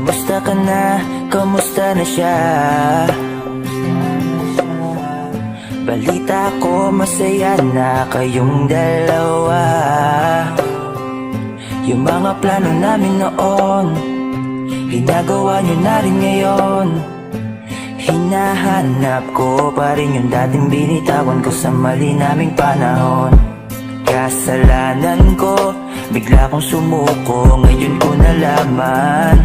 Kamusta ka na? Kamusta na siya? Balita ko masaya na kayong dalawa. Yung mga plano namin noon, ginagawa nyo na rin ngayon. Hinahanap ko pa rin yung dating binitawan ko sa mali naming panahon. Kasalanan ko, bigla kong sumuko, ngayon ko nalaman.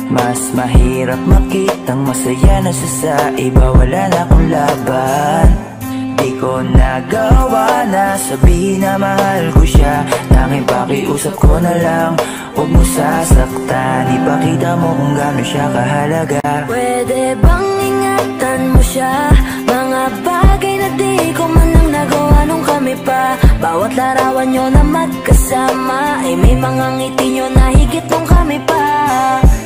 Mas mahirap makitang masaya na siya sa iba, wala na akong laban. Di ko nagawa na sabihin na mahal ko siya. Tanging pakiusap ko na lang, huwag mo sasaktan. Ipakita mo kung gaano siya kahalaga. Pwede bang ingatan mo siya? Mga bagay na di ko man lang nagawa nung kami pa. Bawat larawan nyo na magkasama ay may mga ngiti nyo na higit nung kami pa.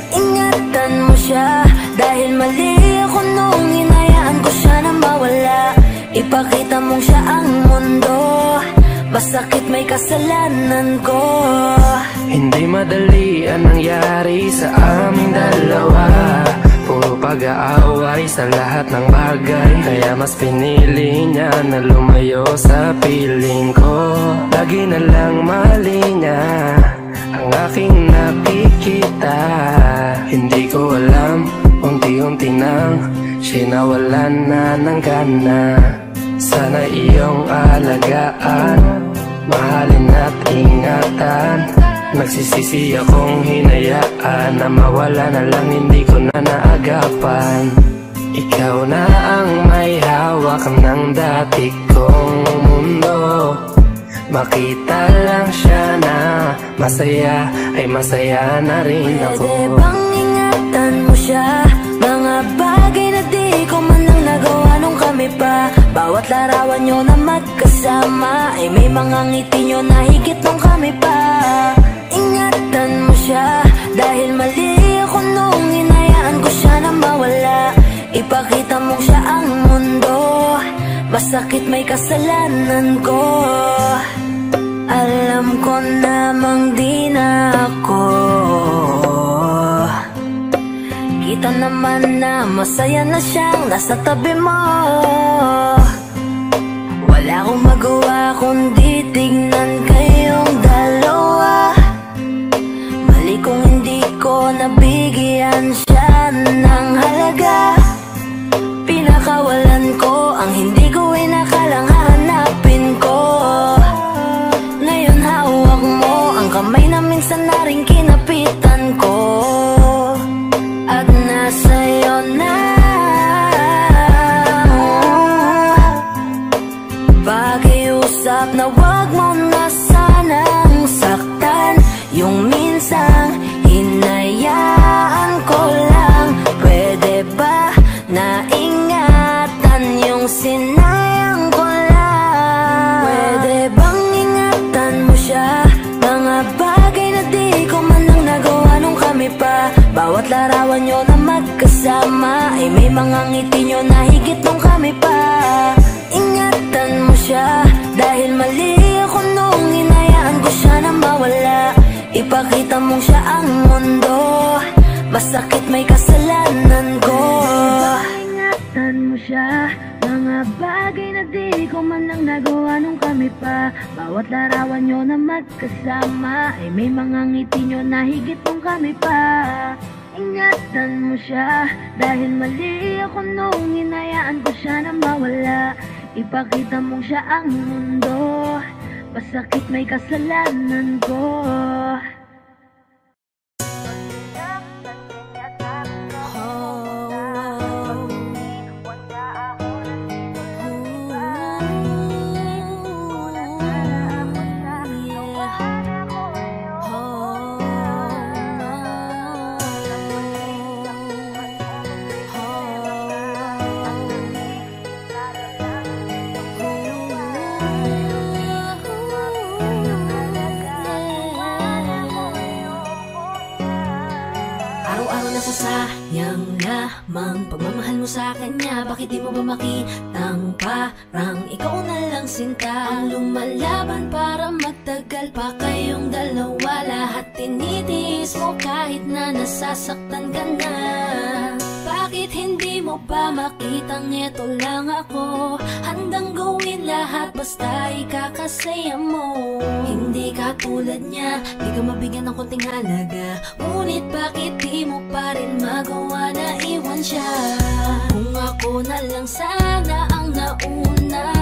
Ingatan mo siya dahil mali ako nung hinayaan ko siya na mawala. Ipakita mong siya ang mundo, masakit may kasalanan ko. Hindi madali ang nangyari sa aming dalawa. Puro pag-aaway sa lahat ng bagay, kaya mas pinili niya na lumayo sa piling ko. Lagi na lang mali niya ang aking nakikita. Hindi ko alam, unti-unti nang siya'y nawalan na ng gana. Sana iyong alagaan, mahalin at ingatan. Nagsisisi akong hinayaan na mawala na lang, hindi ko na naagapan. Ikaw na ang may hawak ng dati kong mundo. Makita lang siya na masaya, ay masaya na rin ako. Pwede bang ingatan mo siya? Mga bagay na di ko man lang nagawa nung kami pa. Bawat larawan nyo na magkasama ay may mga ngiti nyo na higit nung kami pa. Ingatan mo siya dahil mali ako nung hinayaan ko siya na mawala. Ipakita mong siya ang mundo, masakit may kasalanan ko. Alam ko namang di na ako. Kita naman na masaya na siyang nasa tabi mo. Wala akong magawa kundi tignan kayong dalawa. Mali kung hindi ko nabigyan siya ng halaga. Pinakawalan ko ang hindi ko inakalang hahanapin ko. Ngayon hawak mo ang kamay na minsan na rin kinapitan ko. At nasa'yo na. Pakiusap na wag mo na sanang saktan. Yung minsang hinayaan ko lang. Pwede ba na ingatan yung sinayang ko lang? Pwede bang ingatan mo siya? Mga bagay na di ko man lang nagawa nung kami pa. Bawat larawan nyo na magkasama ay may mga ngiti nyo na higit nung kami pa. Ingatan mo siya dahil mali ako nung hinayaan ko siya na mawala. Ipakita mong siya ang mundo, masakit may kasalanan ko. Ingatan mo siya, mga bagay na di ko man lang nagawa nung kami pa. Bawat larawan nyo na magkasama ay may mga ngiti nyo na higit nung kami pa. Ingatan mo siya dahil mali ako nung hinayaan ko siya na mawala. Ipakita mong siya ang mundo, masakit may kasalanan ko. kanya. Bakit di mo ba makitang parang ikaw na lang sinta ang lumalaban para magtagal pa kayong dalawa? Lahat tinitiis mo kahit na nasasaktan ka na. Bakit hindi mo ba makitang eto lang ako? Handang gawin lahat basta ikakasaya mo. Hindi ka tulad niya, di ka mabigyan ng konting halaga. Ngunit bakit di mo pa rin magawa na iwan siya? Kung ako na lang sana ang nauna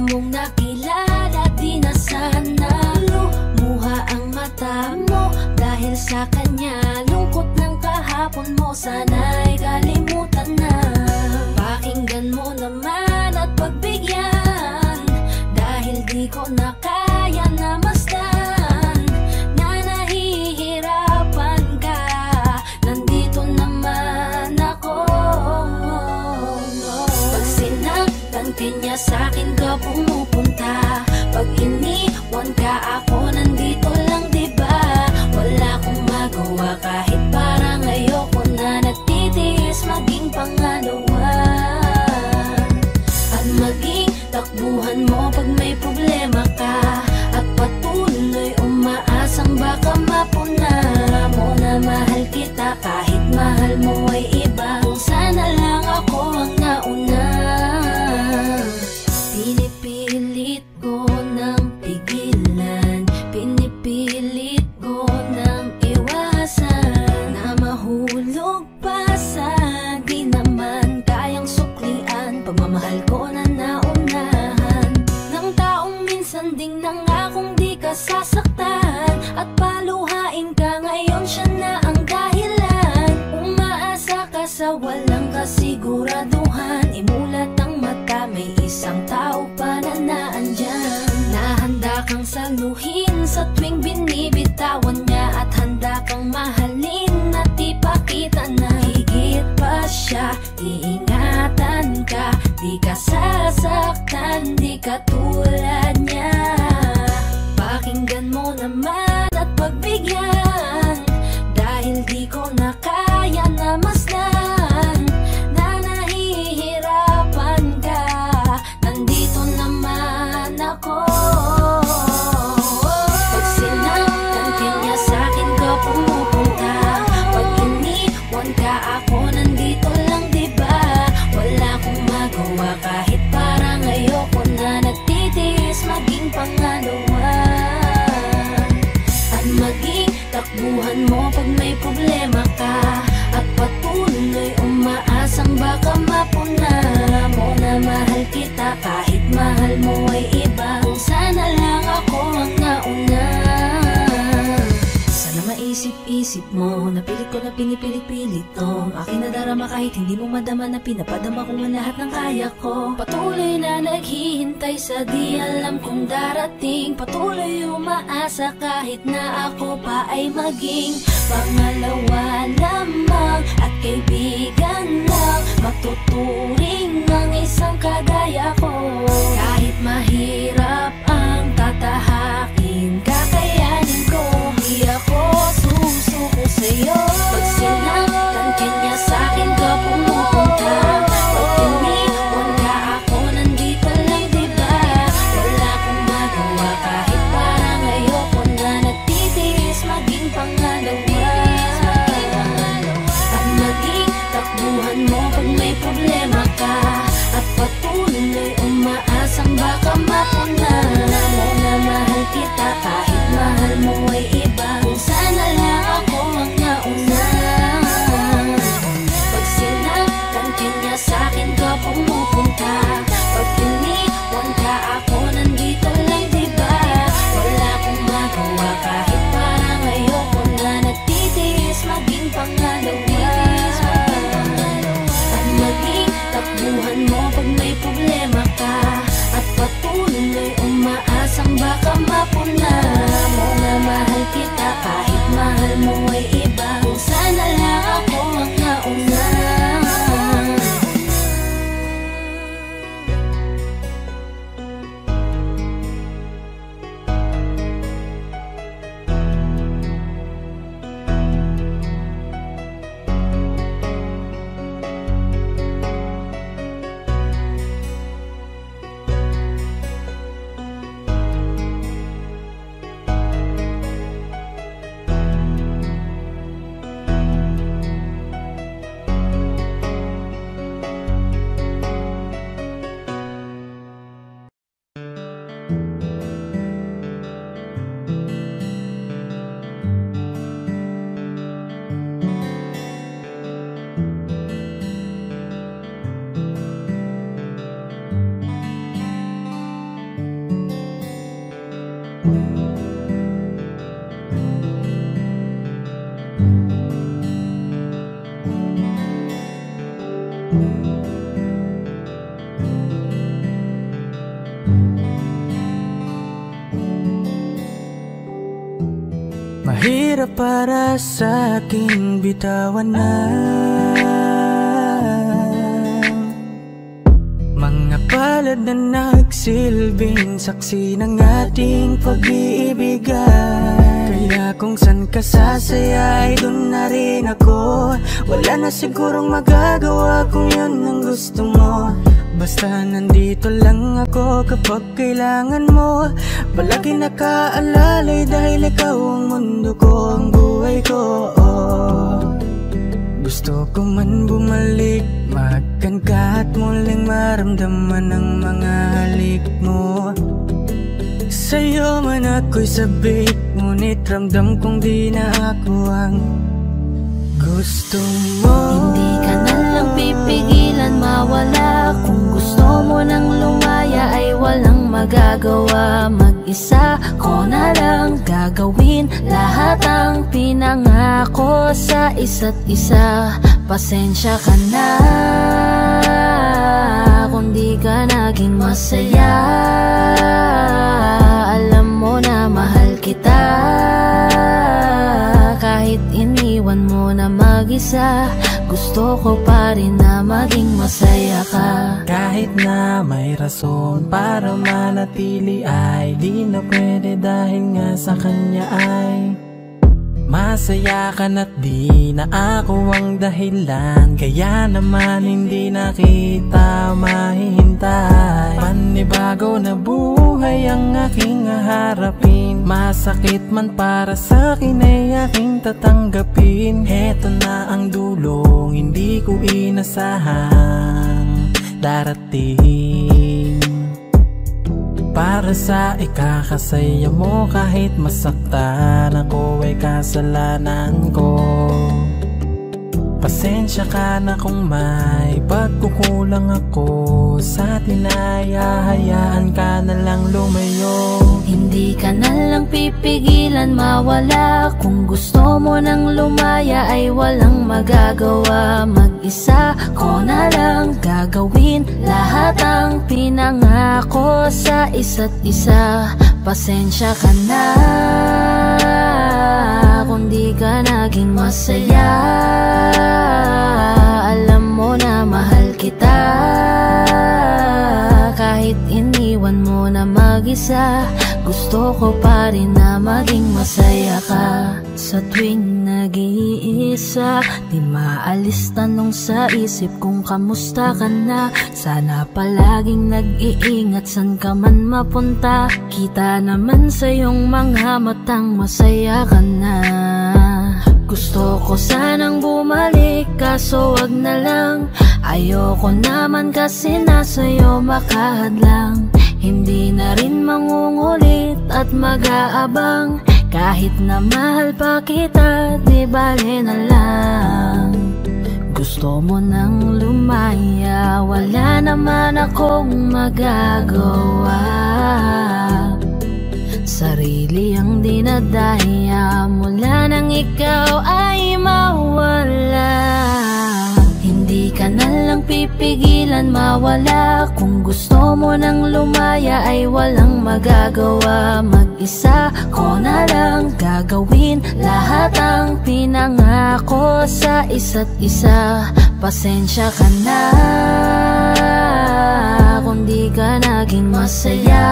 mong nakilala, di na sana lumuha ang mata mo dahil sa kanya. Lungkot ng kahapon mo sana'y kalimutan na. Pakinggan mo naman at pagbigyan, dahil di ko na kaya na masdan na nahihirapan ka. Nandito naman ako. Pag sinaktan ka niya sa'kin ka pumupunta. Pag iniwan ka ako nandito lang, diba? Wala akong magawa kahit parang ayoko na. Nagtitiis maging pangalawa at maging takbuhan mo pag may problema ka. At patuloy umaasang baka mapuna mo na mahal kita kahit mahal mo ay iba. Kung sana lang ako ang nauna. Pinipilit ko ng pigilan, pinipilit ko ng iwasan na mahulog pa sa di naman kayang suklian. Pagmamahal ko na naunahan ng taong minsan ding nangakong di ka sasaktan. At paluhain ka ngayon, siya na ang dahilan. Umaasa ka sa walang kasiguraduhan. Imulat ang mata, may isang tao pa na naandyan. Nahanda kang saluhin sa tuwing binibitawan niya. At handa kang mahalin at ipakita na higit pa siya. Iingatan ka, di ka sasaktan, di ka tulad niya. Pakinggan mo naman at pagbigyan, dahil di ko na kaya na masdan na nahihirapan ka. Nandito naman ako. Pag sinaktan ka niya sa'kin ka pumupunta. Pag iniwan ka ako nandito lang, diba? Wala akong magawa kahit parang ayoko na. Nagtitiis maging pangalawa at maging takbuhan mo pag may problema ka. At patuloy umaasang baka mapuna mo na mahal kita kahit mahal mo ay iba. Kung sana lang ako ang nauna. Sana maisip-isip mo, napilit ko na pinipilit-pilit tong aking nadarama kahit hindi mo madama na pinapadama ko ang lahat ng kaya ko. Patuloy na naghihintay sa di alam kung darating. Patuloy umaasa kahit na ako pa ay maging pangalawa lamang at kaibigan lang. Matuturing ang isang kagaya ko. Kahit mahirap ang tatahakin, kakayanin ko. Di ako susuko sa'yo. Pag sinaktan ka niya sa'kin ka pumupunta. Pag iniwan ka ako nandito lang, diba? Wala akong magawa kahit parang ayoko na. Nagtitiis maging pangalawa at maging takbuhan mo pag may problema ka. At patuloy umaasang baka mapuna mo na mahal kita kahit mahal mo ay iba. Kung sana lang ako ang nauna. Pag sinaktan ka niya sa'kin ka pumupunta. Pag iniwan ka ako nandito lang, diba? Wala akong magawa kahit parang ayoko na. Nagtitiis maging pangalawa at maging takbuhan mo pag may problema ka. At patuloy umaasang baka mapuna mo na mahal kita kahit mahal mo ay iba. Kung sana lang ako ang nauna. Mahirap para sa aking bitawan na mga palad na nagsilbing saksi ng ating pag-iibigan. Kaya kung san ka sasaya ay dun na rin ako. Wala na sigurong magagawa kung yun ang gusto mo. Basta nandito lang ako kapag kailangan mo. Palagi nakaalalay dahil ikaw ang mundo ko, ang buhay ko. Gusto ko man bumalik, makan ka at muling maramdaman ang mga halik mo. Sa'yo man ako'y sabik, ngunit ramdam kong di na ako ang gusto mo. Hindi ka na lang pipigilan mawala. Kung gusto mo nang lumaya ay walang magagawa. Mag-isa ko na lang gagawin lahat ang pinangako sa isa't isa. Pasensya ka na kung di ka naging masaya. Alam mo na mahal kita. Kahit iniwan mo na mag-isa, gusto ko pa rin na maging masaya ka. Kahit na may rason para manatili ay di na pwede dahil nga sa kanya ay masaya ka na't di na ako ang dahilan. Kaya naman hindi na kita mahihintay. Panibago na buhay ang aking haharapin. Masakit man para sa'kin ay aking tatanggapin. Heto na ang dulong hindi ko inasahang darating. Para sa ikakasaya mo kahit masaktan ako ay kasalanan ko. Pasensya ka na kung may pagkukulang ako sa tinaya, hayaan ka na lang lumayo. Hindi ka na lang pipigilan mawala. Kung gusto mo nang lumaya ay walang magagawa. Mag-isa ko na lang gagawin lahat ang pinangako sa isa't isa. Pasensya ka na kung di ka naging masaya. Alam mo na mahal kita. Kahit iniwan mo na mag-isa, gusto ko pa rin na maging masaya ka. Sa tuwing nag-iisa, di maalis tanong sa isip kung kamusta ka na. Sana palaging nag-iingat san ka man mapunta. Kita naman sa iyong mga matang masaya ka na. Gusto ko sanang bumalik kaso wag na lang. Ayoko naman kasi nasa'yo makahadlang. Hindi na rin mangungulit at mag-aabang. Kahit na mahal pa kita, di bale na lang. Gusto mo nang lumaya, wala naman akong magagawa. Sarili ang dinadaya mula nang ikaw ay mawala. Hindi ka na lang pipigilan mawala. Kung gusto mo nang lumaya ay walang magagawa. Mag-isa ko na lang gagawin lahat ang pinangako sa isa't isa. Pasensya ka na kung di ka naging masaya.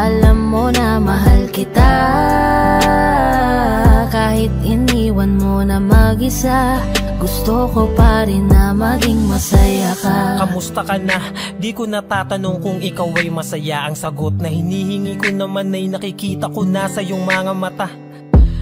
Alam mo na mahal kita. Kahit iniwan mo na mag-isa, gusto ko pa rin na maging masaya ka. Kamusta ka na? Di ko natatanong kung ikaw ay masaya. Ang sagot na hinihingi ko naman ay nakikita ko na sa iyong mga mata.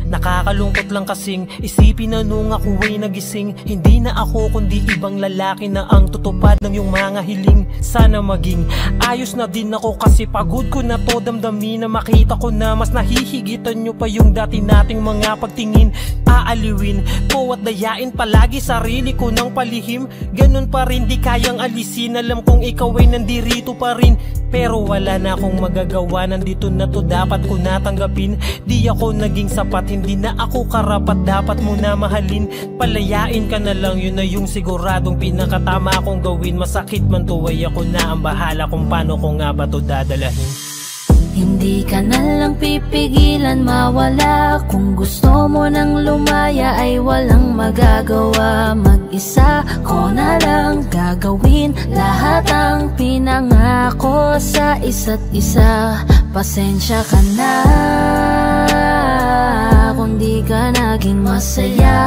Nakakalungkot lang kasing isipin na nung ako ay nagising, hindi na ako kundi ibang lalaki na ang tutupad ng iyong mga hiling. Sana maging ayos na din ako kasi pagod ko na to damdamin na makita ko na mas nahihigitan nyo pa yung dati nating mga pagtingin. aaliwin ko at dayain palagi sarili ko ng palihim. Ganun pa rin di kayang alisin, alam kong ikaw ay nandirito pa rin. Pero wala na akong magagawa, nandito na to, dapat ko natanggapin. Di ako naging sapat, hindi na ako karapat, dapat mo na mahalin. Palayain ka na lang, yun na yung siguradong pinakatama akong gawin. Masakit man to ay ako na ang bahala kung paano ko nga ba to dadalahin. Hindi ka na lang pipigilan mawala. Kung gusto mo nang lumaya ay walang magagawa. Mag-isa ko na lang gagawin lahat ang pinangako sa isa't isa. Pasensya ka na kung di ka naging masaya.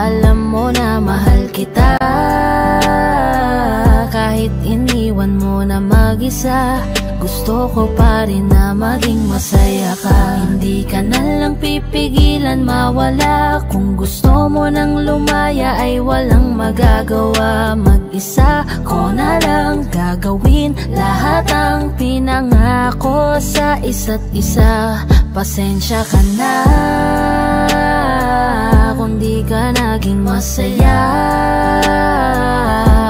Alam mo na mahal kita, kahit iniwan mo na mag-isa. Gusto ko pa rin na maging masaya ka. Hindi ka na lang pipigilan mawala. Kung gusto mo nang lumaya ay walang magagawa. Mag-isa ko na lang gagawin lahat ang pinangako sa isa't isa. Pasensya ka na kung di ka naging masaya.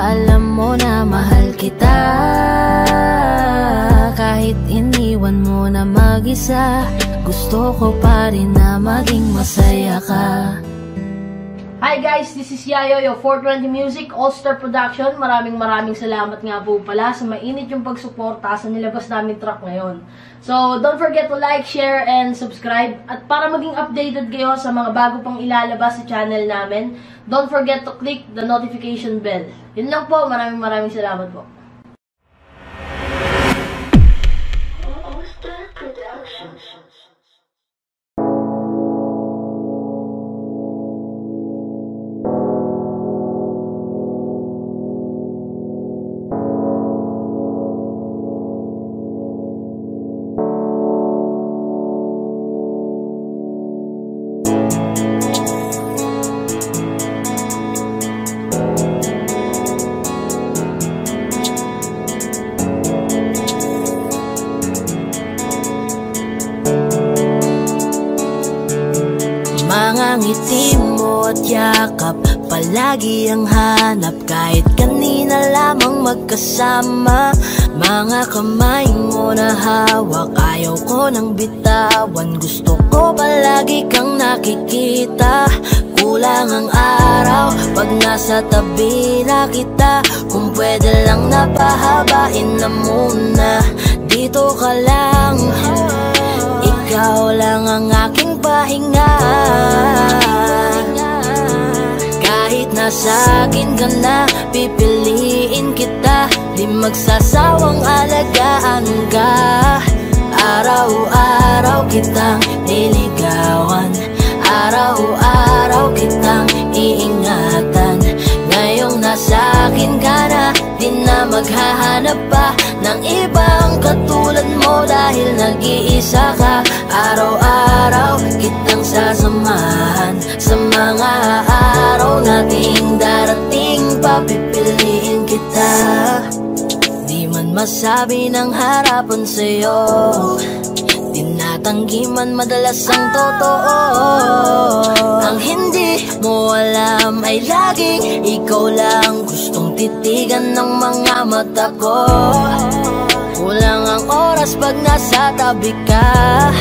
Alam mo na mahal kita, kahit iniwan mo na mag-isa. Gusto ko pa rin na maging masaya ka. Hi guys, this is Yayo, your 420 Music, All-Star Production. Maraming salamat nga po pala sa mainit yung pagsuporta sa nilabas namin track ngayon. So, don't forget to like, share, and subscribe. At para maging updated kayo sa mga bago pang ilalabas sa channel namin, don't forget to click the notification bell. Yun lang po, maraming salamat po. All-Star Production. Mga ngiti mo at yakap, palagi ang hanap. Kahit kanina lamang magkasama. Mga kamay mo na hawak, ayaw ko nang bitawan. Gusto ko palagi kang nakikita. Kulang ang araw pag nasa tabi na kita. Kung pwede lang napahabain na muna. Dito ka lang, ikaw lang ang aking pahinga. Kahit nasa akin ka na, pipiliin kita. Di magsasawang alagaan ka. Araw-araw kitang niligawan, araw-araw kitang iingatan. Ngayong nasa akin ka na, di na maghahanap pa ng ibang katulad mo. Dahil nag-iisa ka, araw-araw kitang sasamahan. Sa mga araw nating darating, papipiliin kita. Di man masabi ng harapan sa'yo, tinatanggi man madalas ang totoo. Ang hindi mo alam ay laging ikaw lang gustong titigan ng mga mata ko. Kulang ang oras pag nasa tabi ka.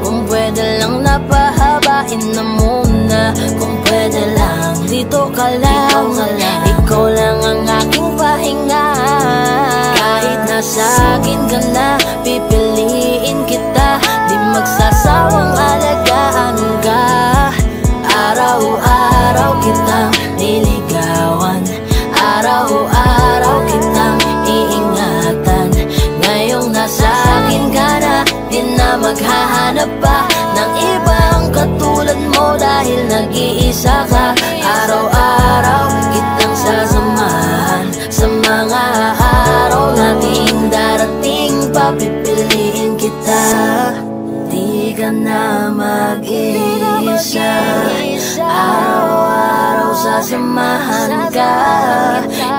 Kung pwede lang napahabain na muna. Kung pwede lang dito ka lang, ikaw lang ang aking pahinga. Kahit nasa akin ka na, pipiliin kita. Di magsasawang alagaan ka. Araw-araw kitang niligawan, araw-araw kitang iingatan. Ngayong nasa akin ka na, di na maghahanap pa ng ibang katulad mo. Dahil nag-iisa ka, araw-araw kitang sasamahan. Sa mga araw nating darating, papipiliin kita. Di ka na mag-iisa, araw-araw sasamahan ka.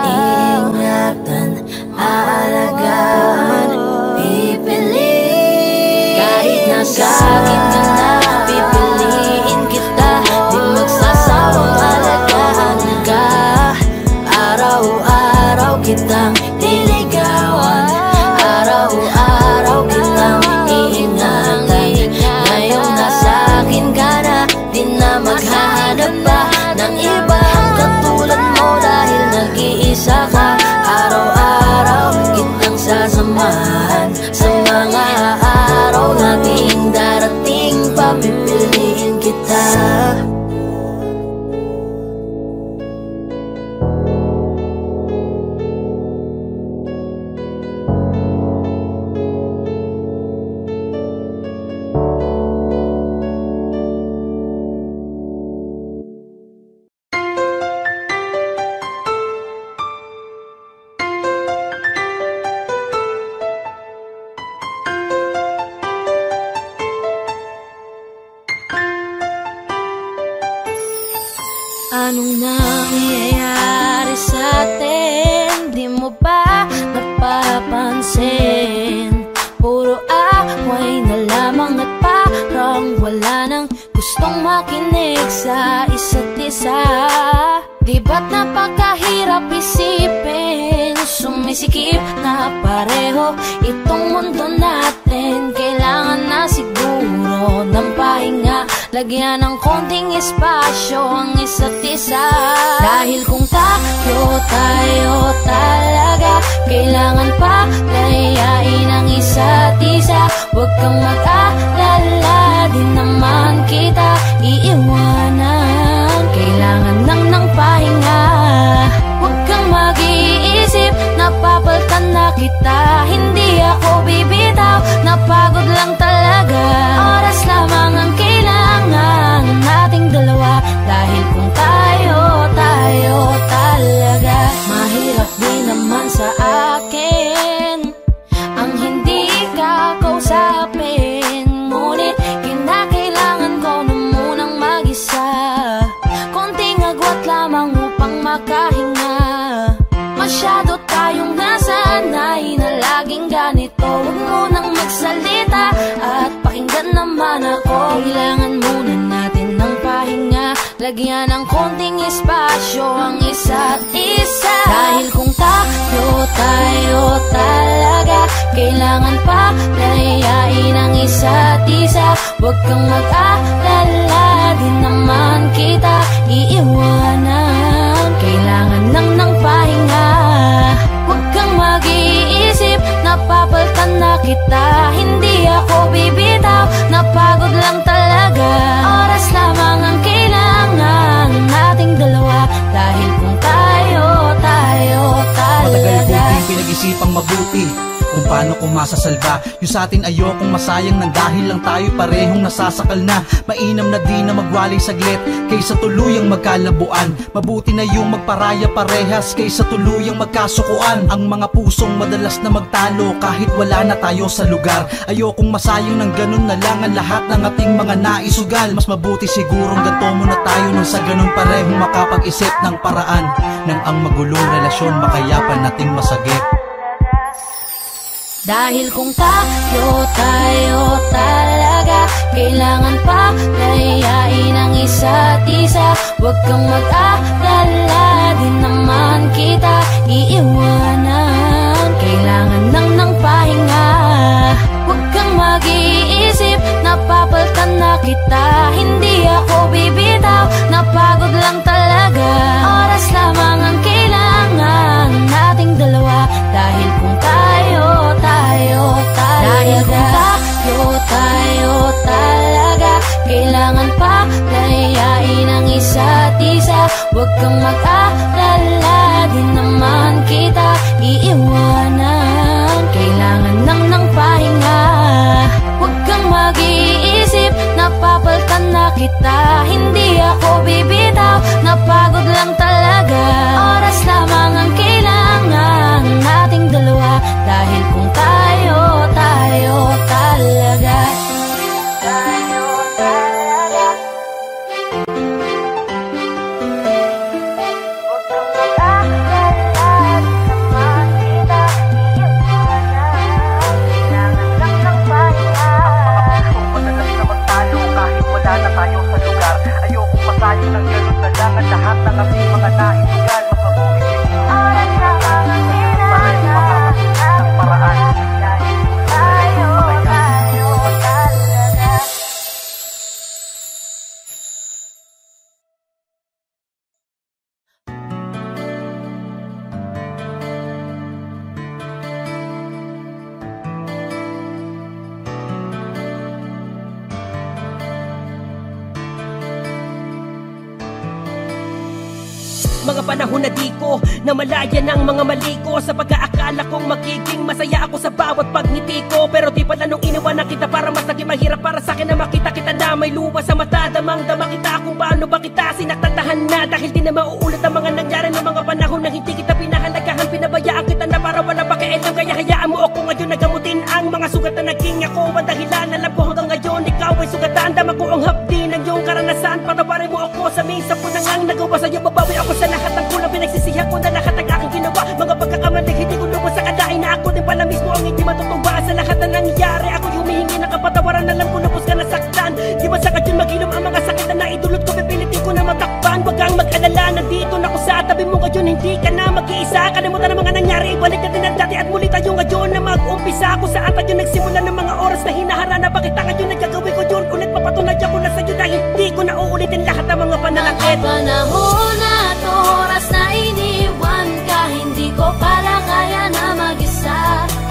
Ingatan, aalagaan, pipiliin. Kahit nasa akin ka na, pipiliin Anong nangyayari sa atin? Di mo ba napapansin? Puro away na lamang at parang wala nang gustong makinig sa isa't isa. Di ba't napakahirap isipin? Sumisikip na pareho itong mundo natin. Kailangan na siguro ng pahinga, lagyan ng konting espasyo ang isa't isa. Dahil kung tayo talaga, kailangan pa layain ang isa't isa. Huwag kang mag-alala, di naman kita iiwanan. Kailangan lang ng pahinga, huwag kang mag-iisip, napapaltan na kita. Hindi ako bibitaw, napagod lang talaga. Oras lamang ang kailangan nating dalawa. Dahil kung tayo talaga, mahirap din naman sa akin ang hindi ka kausapin. Ngunit kinakailangan ko na munang mag-isa, konting agwat lamang upang makahinga. Masyado tayong nasanay na laging ganito. Huwag munang magsalita at pakinggan naman ako. Kailangan muna natin ng pahinga, lagyan ng konting espasyo ang isa't isa. Dahil kung tayo talaga, kailangan pa layain ang isa't isa. Huwag kang mag-alala, di naman kita iiwanan. Kailangan lang ng pahinga, huwag kang mag-iisip, napapaltan na kita. Hindi ako bibitaw, napagod lang talaga. Oras lamang ang kailangan nating dalawa. Dahil kung tayo talaga, matagal buting pinag-isipang mabuti kung paano ko masasalba yung sa atin. Ayokong masayang nang dahil lang tayo parehong nasasakal na. Mainam na di na magwalay saglit kaysa tuluyang magkalabuan. Mabuti na yung magparaya parehas kaysa tuluyang magkasukuan. Ang mga pusong madalas na magtalo kahit wala na tayo sa lugar. Ayokong masayang ng ganun na lang ang lahat ng ating mga naisugal. Mas mabuti sigurong ganto muna tayo nang sa ganun parehong makapag-isip ng paraan nang ang magulong relasyon makayapan nating masagip. Dahil kung tayo talaga, kailangan pa layain ang isa't isa. Huwag kang mag-alala, di naman kita iiwanan. Kailangan lang ng pahinga, huwag kang mag-iisip, napapaltan na kita. Hindi ako bibitaw, napagod lang talaga. Oras lamang ang kailangan nating dalawa. Dahil kung tayo talaga, dahil kung tayo talaga, kailangan pa layain ang isa't isa. Huwag kang mag-alala, di naman kita iiwanan. Kailangan lang ng pahinga, huwag kang mag-iisip, napapaltan na kita. Hindi ako bibitaw, napagod lang talaga. Oras lamang ang kailangan nating dalawa. Dahil kung tayo talaga, tayo talaga, huwag kang mag-alala, naman kita iiwanan. Kailangan lang ng pahinga. Kung madalas na magtalo kahit wala na tayo sa lugar. Ayokong masayang ng ganun na lang ang lahat ng ating mga naisugal. Mas mabuti siguro Oras lamang ang kailangan ng paraan. tayo talaga. Mga panahon na di ko na malaya ng mga mali ko, sa pag-aakala kong magiging masaya ako sa bawat pagngiti ko. Pero di pala nung iniwanan kita, para mas naging mahirap para sa akin na makita kita na may luha sa mata. Damang-dama kita kung paano ba kita sinaktan na. Dahil di na mauulit ang mga nangyari ng mga panahon na hindi kita pinahalagahan. Pinabayaan kita na para wala pakialam. Kaya hayaan mo ako ngayon na gamutin ang mga sugat na naging ako. Ang dahilan, alam ko hanggang ngayon ikaw ay sugatan. Dama ko ang hapdi ng iyong karanasan. Patawarin mo ako sa minsan po ng lang ang nagawa sa'yo. Babawi ako sa lahat ng kulang, pinagsisihan ko na lahat ng aking ginawa. Mga pagkakamalig, hindi ko lubos sa kalain na ako din pala mismo ang hindi matutuwa sa lahat na nangyari. Ako'y humihingi ng kapatawaran, alam ko lubos ka nasaktan. Di masakit yun maghilom ang mga sakit na naidulot ko, pipilitin ko na matakpan. Wag kang mag-alala, nandito na ako sa tabi mo ngayon, hindi ka na mag-iisa. Kalimutan ang mga nangyari, ibalik natin ang dati at muli tayo ngayon na mag-umpisa. Ako sa ata yun nagsimula ng mga oras na hinaharana. Bakit ngayon nagkagawin ko yun? Ulit papatunay ako na sa'yo na hindi ko na uulitin lahat ng mga pananakit. Panahon at oras na iniwan ka, hindi ko pala kaya na mag-isa.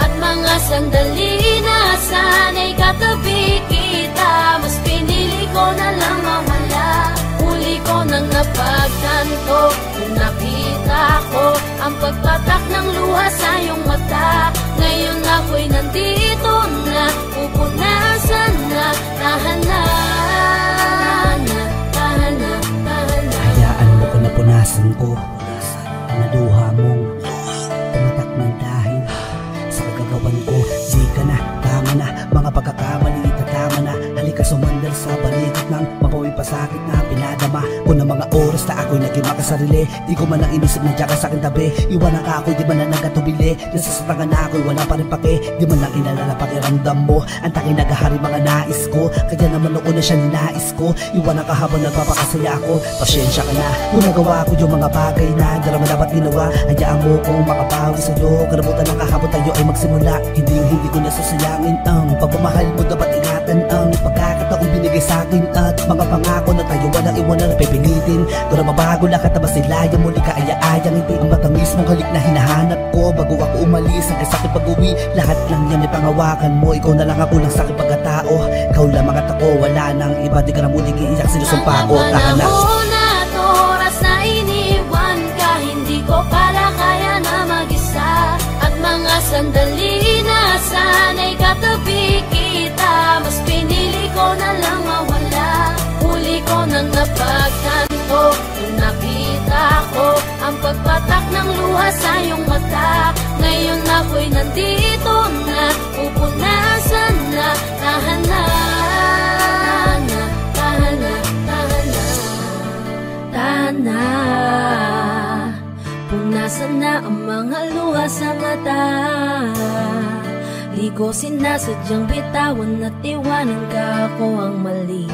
At mga sandali na sana'y katabi kita, mas pinili ko na lang mawala. Huli ko nang napagtanto, nung nakita ko ang pagpatak ng luha sa iyong mata. Ngayon ako'y nandito na, pupunasan na, tahanan. Hayaan mo ko na punasan ko ang luha mong tumatak ng dahil sa kagagawan ko. Di ka na, tama na, mga pagkakamali itatama na. Halika sumandal sa paligid ng mapawi pasakit na pinadama ko ng mga oras na ako'y naging makasarili. Di ko man lang inisip na diyan ka sa akin tabi. Iwanan ka ako'y di man lang nagatubili. Nasasatangan na ako'y wala pa rin pake. Di man lang inalala pakiramdam mo. Ang taking nagahari mga nais ko, kaya naman noon na siya ninais ko. Iwanan ka habang nagpapakasaya ako. Pasyensya ka na kung nagawa ko yung mga bagay na darama dapat ginawa. Hayaan mo kong makabawi sa'yo. Karabutan ng kahapon tayo ay magsimula. Hindi ko nasasayangin ang pagmamahal mo. Dapat ingatan ang pagkakataong binigay sa'kin at mga pangako na tayo walang iwanan na pipilitin. Kung na mabago lahat na basilayan muli kaaya-ayang hindi ang matamis mong halik na hinahanap ko. Bago ako umalis ang sakit pag-uwi, lahat lang yan ay pangawakan mo. Ikaw na lang ako lang sa'king pagkatao. Ikaw lamang at ako, wala nang iba. Di ka na muling iiyak, sinusumpa ko. Tahanan. Panahon at oras na iniwan ka, hindi ko pala kaya na mag-isa. At mga sandali na sana'y katabi kita, mas pinili ko na lang mawala. Huli ko nang napagtanto, nung nakita ko ang pagpatak ng luha sa iyong mata. Ngayon ako'y nandito na, pupunasan na, tahanan. Punasan na ang mga luha sa mata. Di ko sinasadyang bitawan at iwanan ka, ako ang mali.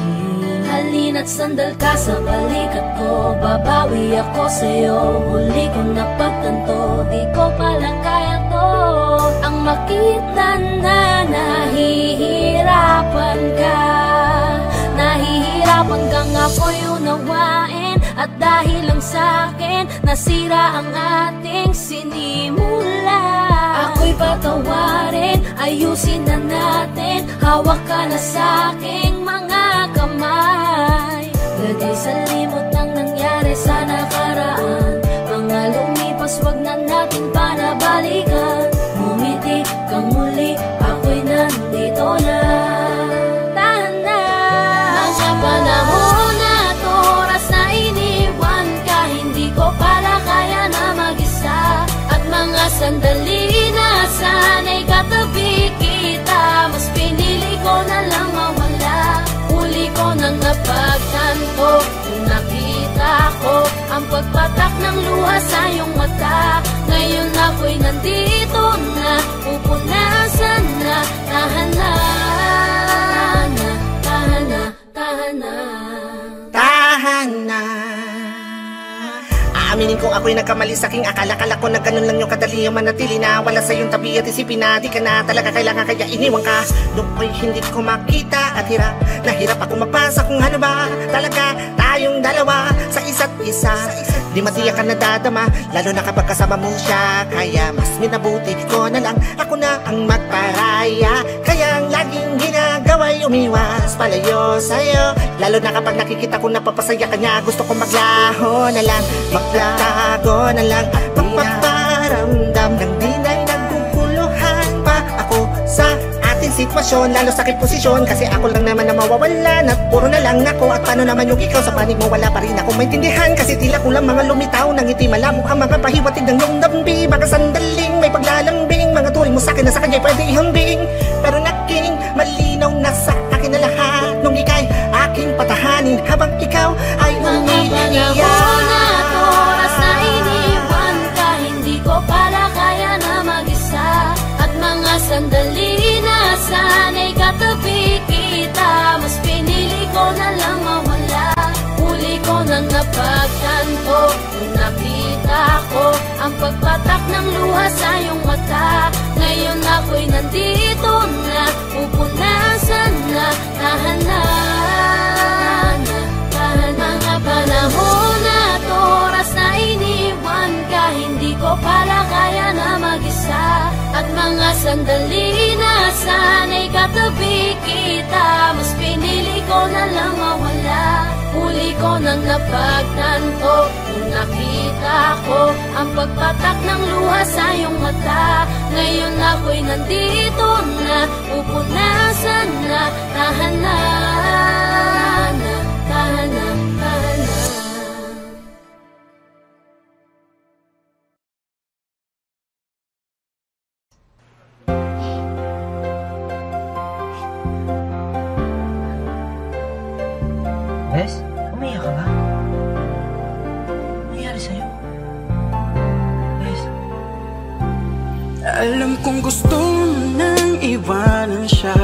Halina't sandal ka sa balikat ko, babawi ako sa'yo. Huli ko napagtanto, di ko pala kaya to. Ang makita na nahihirapan ka, nahihirapan kang ako'y unawain. At dahil lang sa'kin, nasira ang ating sinimula. Ako'y patawarin, ayusin na natin. Hawak ka na sa'king mga kamay. Lagay sa limot ang nangyari sa nakaraan. Mga lumipas, wag na natin panabalikan. Ngumiti kang muli, ako'y nandito na. Mga panahon at oras na iniwan ka, hindi ko pala kaya na mag-isa. At mga sandali na sana'y katabi kita, mas pinili ko na lang mawala. Huli ko nang napagtanto, nung nakita ko ang pagpatak ng luha sa iyong mata. Ngayon ako'y nandito na, pupunasan na, tahanan. Aaminin kong ako'y nagkamali sa aking akala-kala ko na ganun lang yung kadali yung manatili na wala sa iyong tabi at isipin na di ka na talaga kailangan kaya iniwan ka. Doon ko'y hindi ko makita at hirap ako magpasa kung ano ba talaga tayong dalawa sa isa't isa. Di matiyak ka nadadama, lalo na kapag kasama mo siya. Kaya mas minabuti ko na lang, ako na ang magparaya. Kaya ang laging ginagawa'y umiwas palayo sa'yo. Lalo na kapag nakikita ko napapasaya ka niya, gusto ko maglaho na lang, magtago na lang at magpaparamdam nang di na'y naguguluhan pa ako sa ating sitwasyon. Lalo sa aking posisyon, kasi ako lang naman na mawawalan at puro na lang ako. At paano naman yung ikaw, sa panig mo wala pa rin ako maintindihan. Kasi tila ko lang mga lumitaw ng ngiti, malabo ang mga pahiwatig ng iyong dambi. Baka sandaling may paglalambing, mga turing mo sa'kin na sa kanya'y pwede ihambing. Pero naging malinaw na sa akin na lahat nung ika'y aking patahanin habang ikaw ay umiiyak. sana'y katabi kita. Mas pinili ko na lang mawala. Huli ko nang napagtanto kung nakita ko ang pagpatak ng luha sa iyong mata. Ngayon ako'y nandito na, pupunasan na, tahanan. Mga panahon at oras na iniwan ka, hindi ko pala kaya na mag-isa. At mga sandali na sana'y katabi kita. Mas pinili ko na lang mawala. Huli ko nang napagtanto kung nakita ko ang pagpatak ng luha sa iyong mata. Ngayon ako'y nandito na, pupunasan na, tahanan. Tahanan, tahanan. Bes, umiyak ka ba? Ano nangyari sa'yo? Bes? Alam kong gusto nang iwanan siya,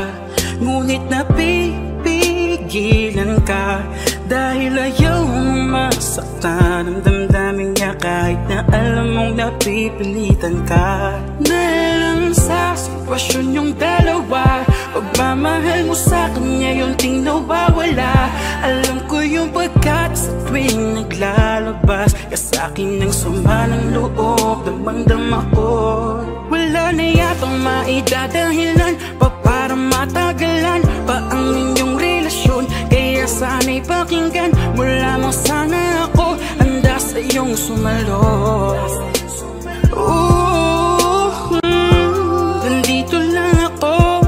ngunit napipigilan ka. Dahil ayaw mong masaktan ang damdamin niya, kahit na alam mong napipilitan ka. Dahil sa sitwasyon yung dalawa, pagmamahal mo sa kanya yung ting nawawala. Alam ko yung pagkat sa tuwing naglalabas ka sa akin ng sama ng loob, damang-dama ko. Wala na yatang maidadahilan pa para matagalan pa ang inyong relasyon. Kaya sana'y pakinggan mo lamang, sana ako handa sa iyong sumalo. Nandito lang ako,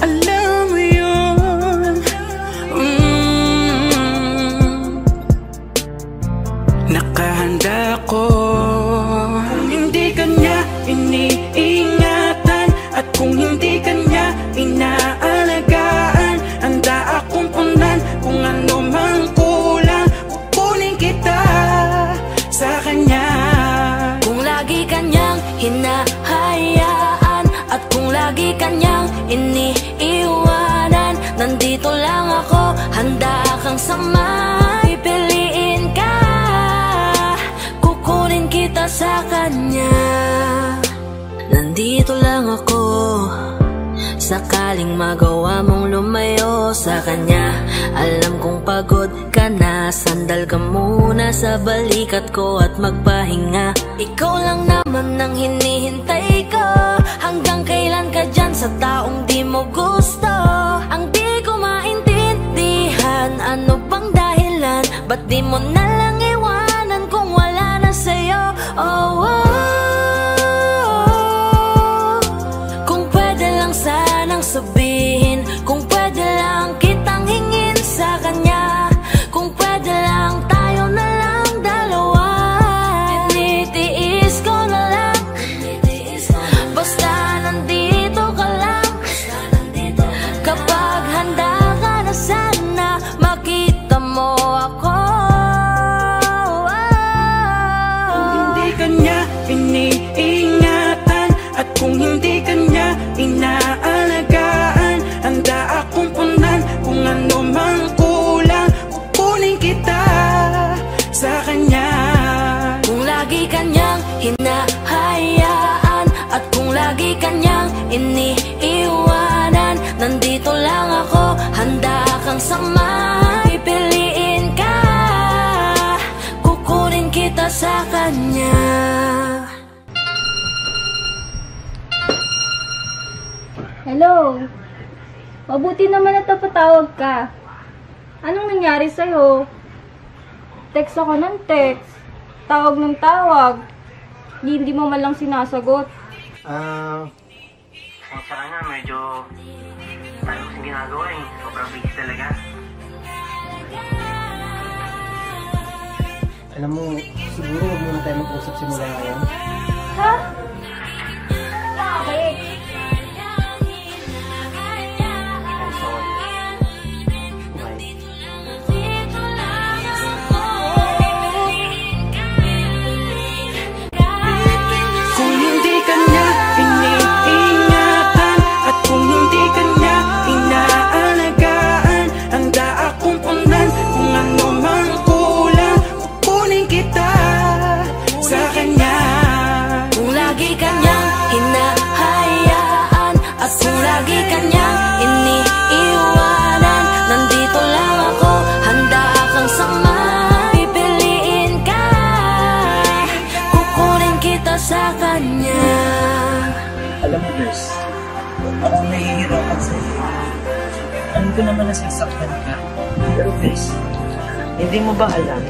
alam mo yun. Nakahanda ako. Kung hindi kanya iniingatan at kung hindi kanya inaalagaan, handa akong punan kung ano mang kulang, kukunin kita sa kanya. Kung lagi kanyang hinahayaan at kung lagi kanyang iniiwanan, nandito lang ako, handa kang sama, pipiliin ka, kukunin kita sa kanya. Nandito lang ako, sakaling magawa mong lumayo sa kanya. Alam kong pagod ka na, sandal ka muna sa balikat ko at magpahinga. Ikaw lang naman ang hinihintay ko, hanggang kailan ka dyan sa taong di mo gusto. Ang di ko maintindihan, ano bang dahilan, ba't di mo na lang iwanan kung wala na sa'yo. Oh, oh. Sabihin, kung pwede lang kitang hingin sa kanya, kung pwede lang tayo na lang dalawa. Tinitiis ko na lang, basta nandito ka lang. Kapag handa ka na, sana makita mo ako. Kung hindi kanya iniingatan at kung hindi kanya inaalagaan, handa akong punan kung ano mang kulang, kukunin kita sa kanya. Kung lagi kanyang hinahayaan at kung lagi kanyang iniiwanan, nandito lang ako, handa kang sama, pipiliin ka, kukunin kita sa kanya. Hello? Mabuti naman at napatawag ka. Anong nangyari sa'yo? Text ako ng text. Tawag ng tawag. Hindi mo man lang sinasagot. Sa kanya, medyo tayo kasing ginagawa eh. Sobrang busy talaga. Alam mo, siguro huwag muna tayo mag-usap simula ngayon. Ha? Bakit? Kung hindi kanya iniingatan kanyang iniiwanan. Nandito lang ako, handa kang sama. Pipiliin ka, kukunin kita sa kanya. Alam mo, Bes, ako nahihirapan sa'yo. Alam ko naman na sasaktan ka. Pero Bes, hindi mo ba alam?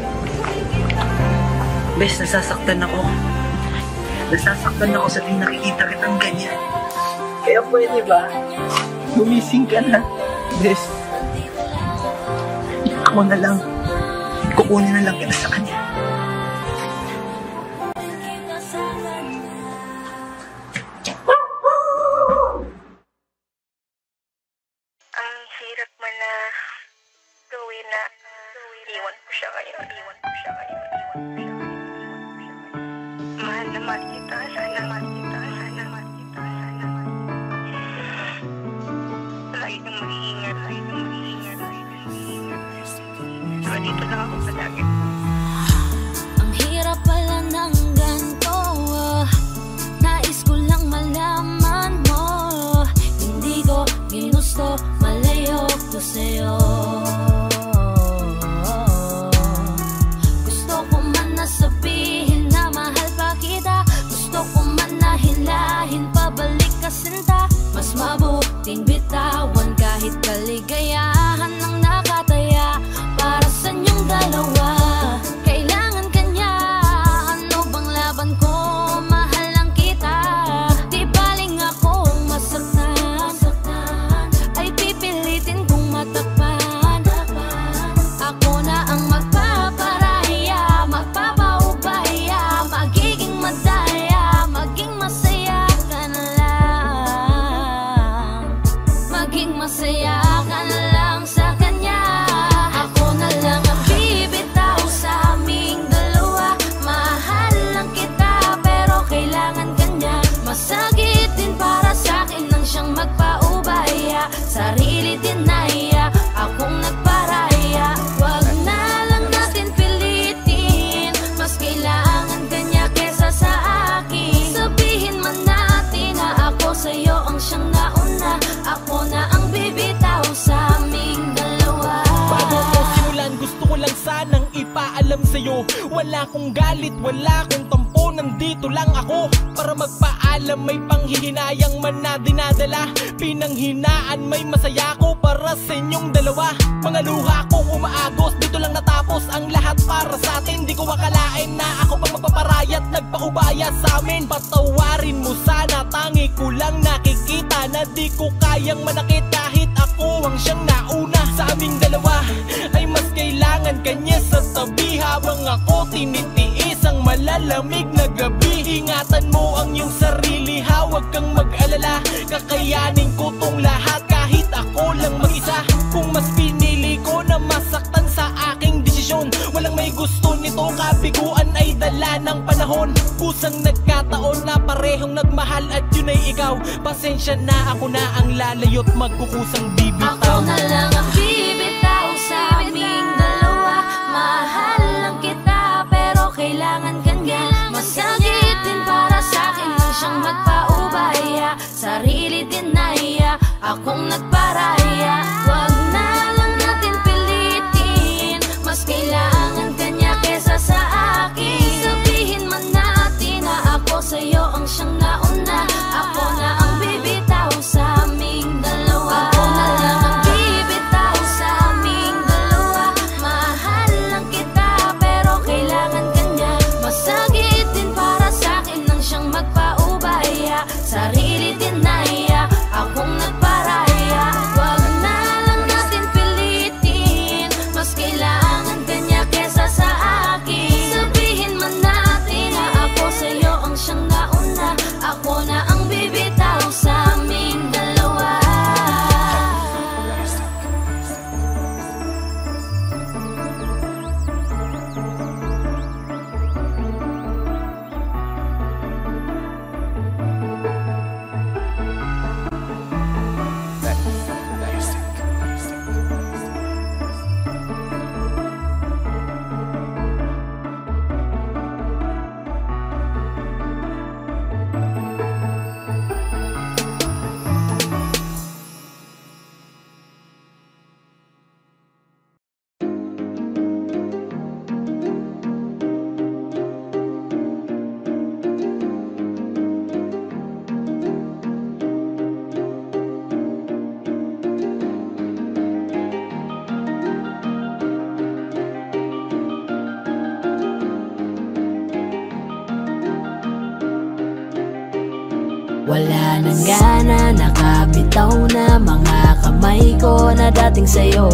Bes, nasasaktan ako. Nasasaktan ako sa di nakikita kitang ganyan. Kaya pwede ba? Gumising ka na, Bes. Ako na lang. Kukunin na lang kita sa kanya. Ang hirap mo na gawin na iwan ko siya ngayon. Mahal naman kita, sana mahal kita. Lagi kang mag-iingat. Dito lang ako palagi. Ang hirap pala ng ganito, nais ko lang malaman mo. Hindi ko ginusto, malayo ko sa'yo. Gusto ko man na sabihin na mahal pa kita. Gusto ko man na hilahin pabalik ka sinta. Mas mabuting bitawan kahit kaligayahan ang nakataya para sa inyong dalawa. Kailangan kanya, ano bang laban ko? Mahal lang kita. Di baling akong masaktan, ay pipilitin kong matakpan. Ako na ang magpaparaya, magpapaubaya, magiging madaya, maging masaya ka na lang. Maging masaya ka na lang sa kanya. Ako na lang ang bibitaw sa aming dalawa. Mahal lang kita pero kailangan kanya. Masakit din para sa akin nang siyang magpaubaya. Sarili dinaya, akong nagparaya. Wag na lang natin pilitin, mas kailangan kanya kesa sa akin. Sabihin man natin na ako sa'yo ang siyang nauna. Ako na ang bibitaw sa aming dalawa. Bago ko simulan, gusto ko lang sanang ipaalam sa'yo. Wala kong galit, wala kong tampo. Nandito lang ako para magpaalam. May panghihinayang man na dinadala. Pinanghinaan, may masaya ko para sa inyong dalawa. Mga luha kong umaagos, dito lang natapos ang lahat para sa atin. Di ko akalain na ako pang magpaparayat, nagpaubaya sa amin. Patawarin mo sana, tangi ko lang nakikita na di ko kayang manakit. Kahit ako ang siyang nauna sa aming dalawa, ay mas kailangan kanya sa tabi. Habang ako tinitiis ang malalamig na gabi. Ingatan mo ang iyong sarili, huwag kang mag-alala. Kakayanin ko tong lahat kahit ako lang mag-isa. Kung mas pinili ko na masaktan sa aking desisyon, walang may gusto nito, kabiguan ay dala ng panahon. Kusang nagkataon na parehong nagmahal at yun ay ikaw. Pasensya na, ako na ang lalayo't magkukusang bibitaw. Ako na lang ang bibitaw sa aming dalawa. Mahal lang kita pero kailangan kanya. Masakit din para sa akin nang siyang magpaubaya. Sarili dinaya, akong nagparaya. Wag na lang natin pilitin, mas kailangan kanya kesa sa akin. Sabihin man natin na ako sa'yo ang siyang nauna. Ako na ang bibitaw sa aming dalawa. Ako na lang ang bibitaw sa aming dalawa. Mahal lang kita pero kailangan kanya. Masakit din para sa akin nang siyang magpaubaya. Sarili dinaya, akong nagparaya. Wag na Wala nang gana, nakabitaw na mga kamay ko na dating sa'yo.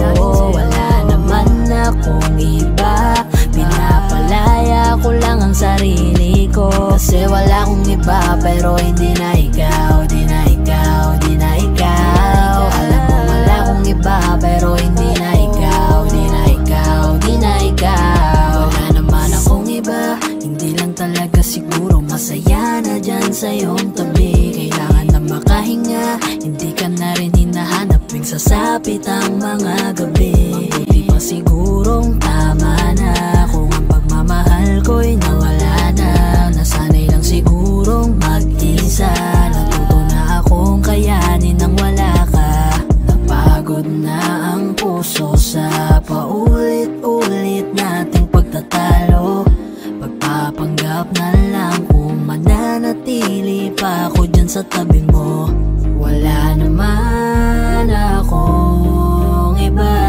Wala naman akong iba, pinapalaya ko lang ang sarili ko. Kasi wala akong iba, pero hindi na ikaw, di na ikaw, di na ikaw. Alam mo wala akong iba, pero hindi na ikaw, di na ikaw, di na ikaw. Wala naman akong iba, hindi lang talaga siguro masaya na dyan sa iyong tabi. Kailangan na makahinga, hindi ka na rin hinahanap tuwing sasapit ang mga gabi. Mabuti pa sigurong tama na kung ang pagmamahal ko'y nawala na. Nasanay lang sigurong mag-isa, natuto na akong kayanin nang wala ka. Napagod na ang puso sa paulit-ulit nating pagtatalo. Pagpapanggap na lang kung mananatili pa ako dyan sa tabi mo. Wala naman akong iba,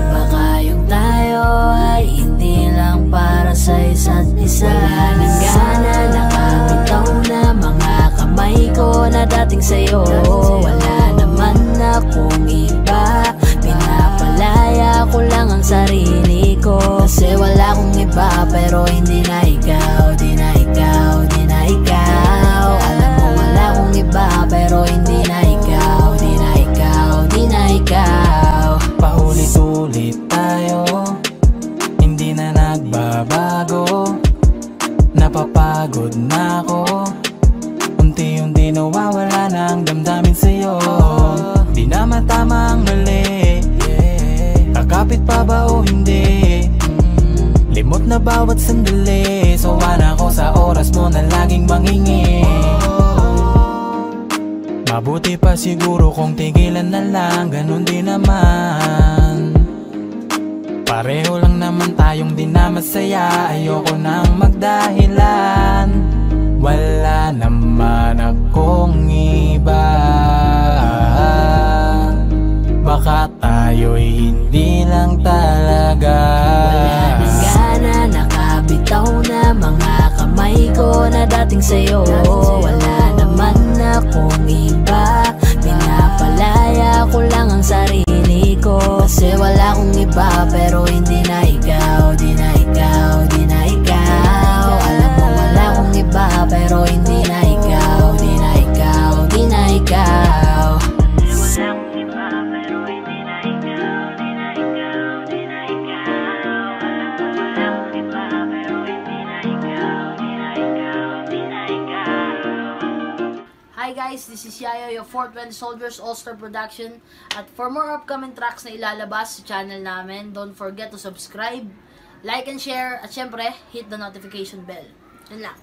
baka yung tayo ay hindi lang para sa isa't isa. Wala nang gana, nakabitaw na mga kamay ko na dating sa'yo. Wala naman akong iba, pinapalaya ko lang ang sarili ko. Kasi wala akong iba, pero hindi na ikaw, di na ikaw, di na ikaw. Alam mo wala akong iba, pero hindi na ikaw, di na ikaw, di na ikaw. Paulit-ulit tayo, hindi na nagbabago. Napapagod na ako, unti-unti nawawala na ang damdamin sa'yo. Di na matama ang mali, kakapit pa ba o hindi? Limot na bawat sandali, sawa na ako sa oras mo na laging mangingi. Mabuti pa siguro kung tigilan na lang, ganun din naman. Pareho lang naman tayong di na masaya, ayoko nang magdahilan. Wala naman akong iba, baka tayo'y hindi lang talaga. Wala nang gana, nakabitaw na mga kamay ko na dating sa'yo. Wala naman akong iba, pinapalaya ko lang ang sarili ko. Kasi wala akong iba, pero hindi na ikaw, di na ikaw, di na ikaw. Alam mo wala akong iba, pero hindi na ikaw, di na ikaw, di na ikaw. Hi guys, this is Yayo, your 420 Soldiers All-Star Production. At for more upcoming tracks na ilalabas sa channel namin, don't forget to subscribe, like and share, at syempre, hit the notification bell. Yun lang.